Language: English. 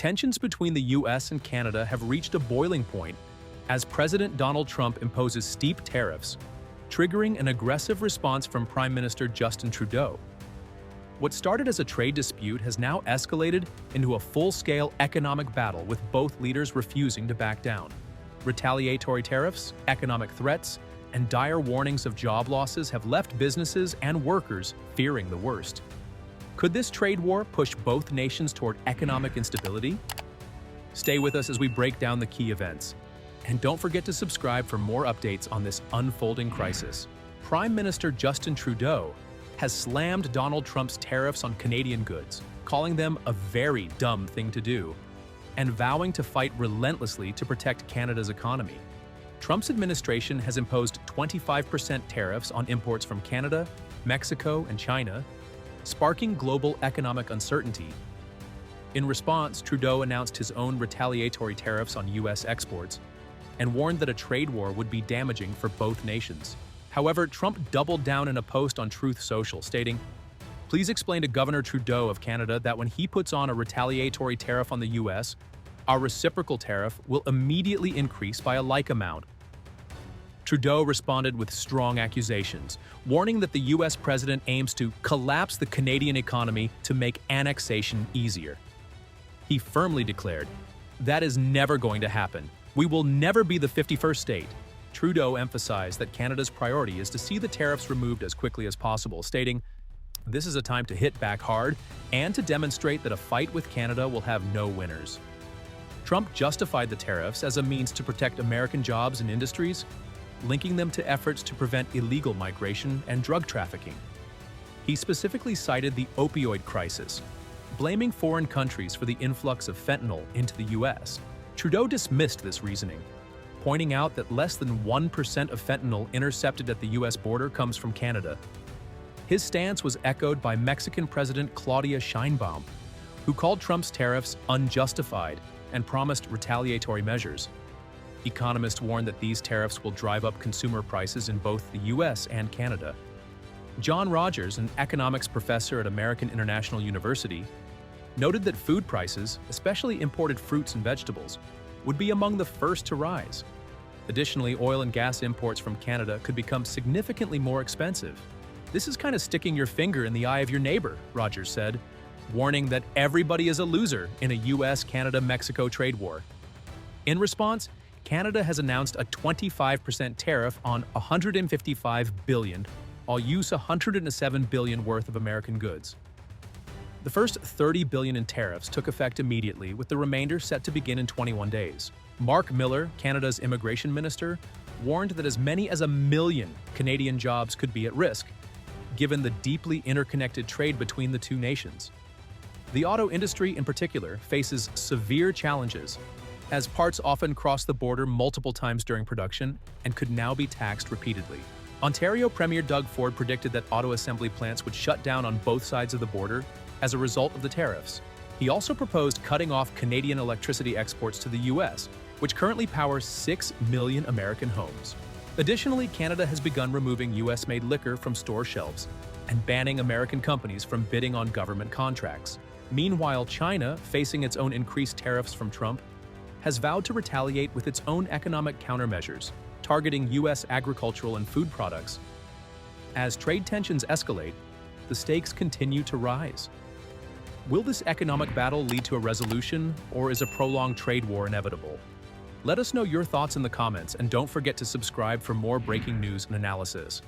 Tensions between the US and Canada have reached a boiling point as President Donald Trump imposes steep tariffs, triggering an aggressive response from Prime Minister Justin Trudeau. What started as a trade dispute has now escalated into a full-scale economic battle, with both leaders refusing to back down. Retaliatory tariffs, economic threats, and dire warnings of job losses have left businesses and workers fearing the worst. Could this trade war push both nations toward economic instability? Stay with us as we break down the key events. And don't forget to subscribe for more updates on this unfolding crisis. Prime Minister Justin Trudeau has slammed Donald Trump's tariffs on Canadian goods, calling them a very dumb thing to do, and vowing to fight relentlessly to protect Canada's economy. Trump's administration has imposed 25% tariffs on imports from Canada, Mexico, and China, sparking global economic uncertainty. In response, Trudeau announced his own retaliatory tariffs on U.S. exports and warned that a trade war would be damaging for both nations. However, Trump doubled down in a post on Truth Social, stating, "Please explain to Governor Trudeau of Canada that when he puts on a retaliatory tariff on the U.S., our reciprocal tariff will immediately increase by a like amount." Trudeau responded with strong accusations, warning that the U.S. president aims to collapse the Canadian economy to make annexation easier. He firmly declared, "That is never going to happen. We will never be the 51st state." Trudeau emphasized that Canada's priority is to see the tariffs removed as quickly as possible, stating, "This is a time to hit back hard and to demonstrate that a fight with Canada will have no winners." Trump justified the tariffs as a means to protect American jobs and industries, linking them to efforts to prevent illegal migration and drug trafficking. He specifically cited the opioid crisis, blaming foreign countries for the influx of fentanyl into the U.S. Trudeau dismissed this reasoning, pointing out that less than 1% of fentanyl intercepted at the U.S. border comes from Canada. His stance was echoed by Mexican President Claudia Sheinbaum, who called Trump's tariffs unjustified and promised retaliatory measures. Economists warn that these tariffs will drive up consumer prices in both the U.S. and Canada. John Rogers, an economics professor at American International University, noted that food prices, especially imported fruits and vegetables, would be among the first to rise. Additionally, oil and gas imports from Canada could become significantly more expensive. "This is kind of sticking your finger in the eye of your neighbor," Rogers said, warning that everybody is a loser in a U.S.-Canada-Mexico trade war. In response, Canada has announced a 25% tariff on $155 billion, while use $107 billion worth of American goods. The first $30 billion in tariffs took effect immediately, with the remainder set to begin in 21 days. Mark Miller, Canada's immigration minister, warned that as many as 1 million Canadian jobs could be at risk, given the deeply interconnected trade between the two nations. The auto industry in particular faces severe challenges, as parts often cross the border multiple times during production and could now be taxed repeatedly. Ontario Premier Doug Ford predicted that auto assembly plants would shut down on both sides of the border as a result of the tariffs. He also proposed cutting off Canadian electricity exports to the U.S., which currently powers 6 million American homes. Additionally, Canada has begun removing U.S.-made liquor from store shelves and banning American companies from bidding on government contracts. Meanwhile, China, facing its own increased tariffs from Trump, has vowed to retaliate with its own economic countermeasures, targeting U.S. agricultural and food products. As trade tensions escalate, the stakes continue to rise. Will this economic battle lead to a resolution, or is a prolonged trade war inevitable? Let us know your thoughts in the comments, and don't forget to subscribe for more breaking news and analysis.